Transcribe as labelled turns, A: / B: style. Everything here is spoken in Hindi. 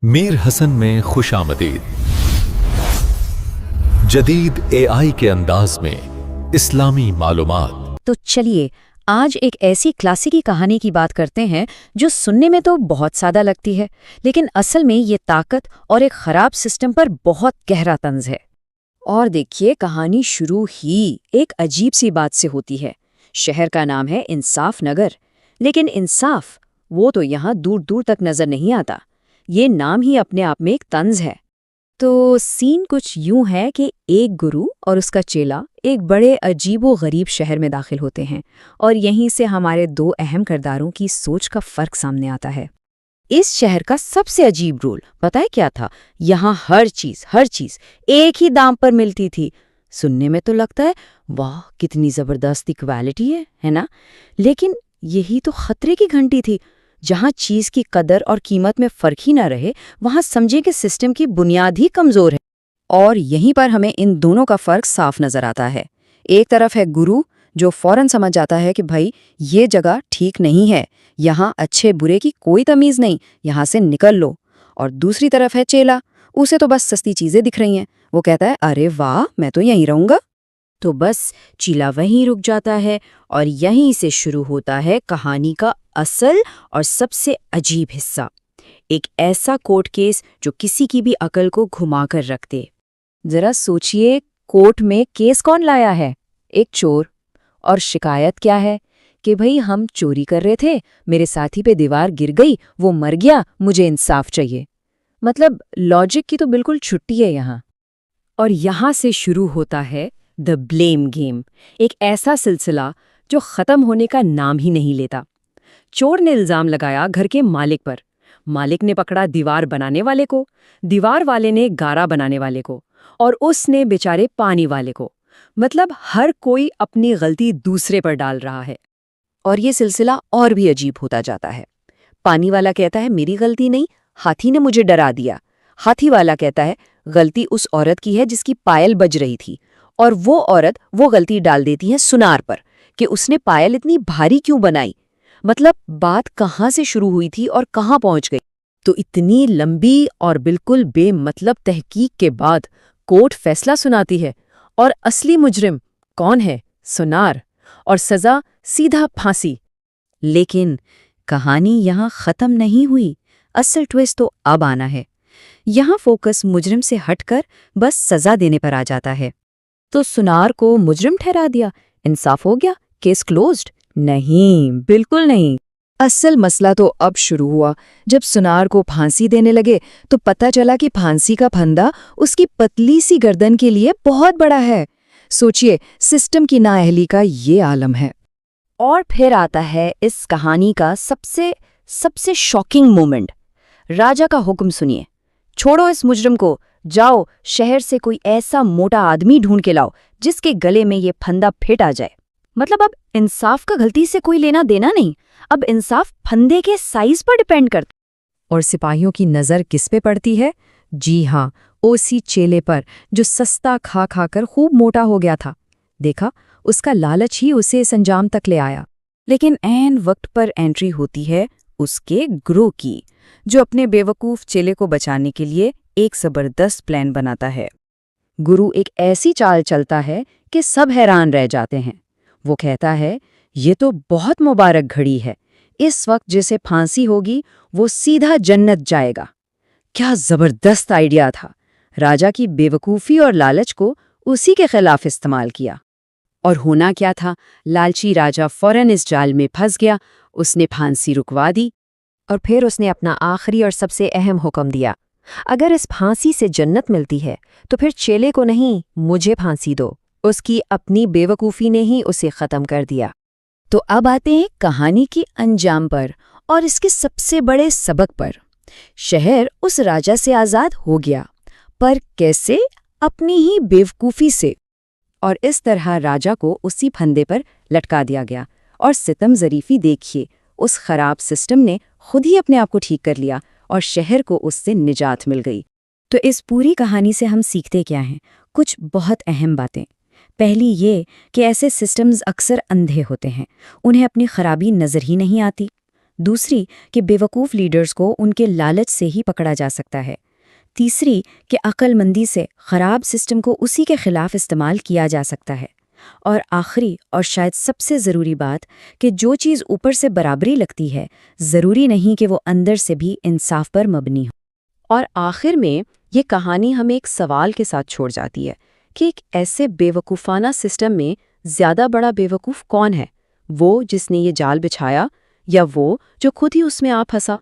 A: मीर हसन में खुशामदीद। जदीद एआई के अंदाज में इस्लामी मालूमात।
B: तो चलिए आज एक ऐसी क्लासिकी कहानी की बात करते हैं जो सुनने में तो बहुत सादा लगती है, लेकिन असल में ये ताकत और एक खराब सिस्टम पर बहुत गहरा तंज है। और देखिए, कहानी शुरू ही एक अजीब सी बात से होती है। शहर का नाम है इंसाफ नगर, लेकिन इंसाफ वो तो यहाँ दूर दूर तक नजर नहीं आता। ये नाम ही अपने आप में एक तंज है। तो सीन कुछ यूं है कि एक गुरु और उसका चेला एक बड़े अजीबो गरीब शहर में दाखिल होते हैं, और यहीं से हमारे दो अहम किरदारों की सोच का फर्क सामने आता है। इस शहर का सबसे अजीब रूल पता है क्या था? यहाँ हर चीज एक ही दाम पर मिलती थी। सुनने में तो लगता है वाह कितनी जबरदस्त इक्वालिटी है ना? लेकिन यही तो खतरे की घंटी थी। जहाँ चीज की कदर और कीमत में फर्क ही ना रहे, वहाँ समझे कि सिस्टम की बुनियाद ही कमजोर है। और यहीं पर हमें इन दोनों का फर्क साफ नजर आता है। एक तरफ है गुरु जो फौरन समझ जाता है कि भाई ये जगह ठीक नहीं है, यहाँ अच्छे बुरे की कोई तमीज नहीं, यहाँ से निकल लो। और दूसरी तरफ है चेला, उसे तो बस सस्ती चीजें दिख रही हैं। वो कहता है अरे वाह, मैं तो यहीं रहूंगा। तो बस चीला वहीं रुक जाता है, और यहीं से शुरू होता है कहानी का असल और सबसे अजीब हिस्सा। एक ऐसा कोर्ट केस जो किसी की भी अकल को घुमाकर रख दे। जरा सोचिए, कोर्ट में केस कौन लाया है? एक चोर। और शिकायत क्या है कि भाई हम चोरी कर रहे थे, मेरे साथी पे दीवार गिर गई, वो मर गया, मुझे इंसाफ चाहिए। मतलब लॉजिक की तो बिल्कुल छुट्टी है यहाँ। और यहाँ से शुरू होता है द ब्लेम गेम, एक ऐसा सिलसिला जो खत्म होने का नाम ही नहीं लेता। चोर ने इल्जाम लगाया घर के मालिक पर, मालिक ने पकड़ा दीवार बनाने वाले को, दीवार वाले ने गारा बनाने वाले को, और उसने बेचारे पानी वाले को। मतलब हर कोई अपनी गलती दूसरे पर डाल रहा है। और ये सिलसिला और भी अजीब होता जाता है। पानी वाला कहता है मेरी गलती नहीं, हाथी ने मुझे डरा दिया। हाथी वाला कहता है गलती उस औरत की है जिसकी पायल बज रही थी, और वो औरत वो गलती डाल देती है सुनार पर कि उसने पायल इतनी भारी क्यों बनाई। मतलब बात कहाँ से शुरू हुई थी और कहाँ पहुंच गई। तो इतनी लंबी और बिल्कुल बेमतलब तहकीक के बाद कोर्ट फैसला सुनाती है, और असली मुजरिम कौन है? सुनार। और सजा सीधा फांसी। लेकिन कहानी यहाँ खत्म नहीं हुई। असल ट्विस्ट तो अब आना है। यहाँ फोकस मुजरिम से हटकर बस सजा देने पर आ जाता है। तो सुनार को मुजरिम ठहरा दिया, इंसाफ हो गया, केस क्लोज्ड? नहीं, बिल्कुल नहीं। असल मसला तो अब शुरू हुआ। जब सुनार को फांसी देने लगे तो पता चला कि फांसी का फंदा उसकी पतली सी गर्दन के लिए बहुत बड़ा है। सोचिए, सिस्टम की नाअहली का ये आलम है। और फिर आता है इस कहानी का सबसे शॉकिंग मोमेंट। राजा का हुक्म सुनिए, छोड़ो इस मुजरिम को, जाओ शहर से कोई ऐसा मोटा आदमी ढूंढ के लाओ जिसके गले में ये फंदा फिट आ जाए। मतलब अब इंसाफ का गलती से कोई लेना देना नहीं, अब इंसाफ फंदे के साइज पर डिपेंड करता। और सिपाहियों की नजर किस पे पड़ती है? जी हाँ, ओसी चेले पर, जो सस्ता खा खाकर खूब मोटा हो गया था। देखा, उसका लालच ही उसे इस अंजाम तक ले आया। लेकिन ऐन वक्त पर एंट्री होती है उसके गुरु की, जो अपने बेवकूफ चेले को बचाने के लिए एक जबरदस्त प्लान बनाता है। गुरु एक ऐसी चाल चलता है कि सब हैरान रह जाते हैं। वो कहता है ये तो बहुत मुबारक घड़ी है, इस वक्त जिसे फांसी होगी वो सीधा जन्नत जाएगा। क्या जबरदस्त आइडिया था। राजा की बेवकूफ़ी और लालच को उसी के खिलाफ इस्तेमाल किया। और होना क्या था, लालची राजा फौरन इस जाल में फंस गया। उसने फांसी रुकवा दी, और फिर उसने अपना आखिरी और सबसे अहम हुक्म दिया, अगर इस फांसी से जन्नत मिलती है तो फिर चेले को नहीं, मुझे फांसी दो। उसकी अपनी बेवकूफ़ी ने ही उसे ख़त्म कर दिया। तो अब आते हैं कहानी की अंजाम पर और इसके सबसे बड़े सबक पर। शहर उस राजा से आज़ाद हो गया, पर कैसे? अपनी ही बेवकूफ़ी से। और इस तरह राजा को उसी फंदे पर लटका दिया गया। और सितम ज़रीफ़ी देखिए, उस खराब सिस्टम ने खुद ही अपने आप को ठीक कर लिया और शहर को उससे निजात मिल गई। तो इस पूरी कहानी से हम सीखते क्या हैं? कुछ बहुत अहम बातें। पहली ये कि ऐसे सिस्टम्स अक्सर अंधे होते हैं, उन्हें अपनी खराबी नज़र ही नहीं आती। दूसरी कि बेवकूफ़ लीडर्स को उनके लालच से ही पकड़ा जा सकता है। तीसरी कि अक्लमंदी से ख़राब सिस्टम को उसी के खिलाफ इस्तेमाल किया जा सकता है। और आखिरी और शायद सबसे ज़रूरी बात कि जो चीज़ ऊपर से बराबरी लगती है, ज़रूरी नहीं कि वो अंदर से भी इंसाफ पर मबनी हो।
C: और आखिर में ये कहानी हमें एक सवाल के साथ छोड़ जाती है कि एक ऐसे बेवकूफ़ाना सिस्टम में ज़्यादा बड़ा बेवकूफ़ कौन है, वो जिसने ये जाल बिछाया या वो जो खुद ही उसमें आ फंसा।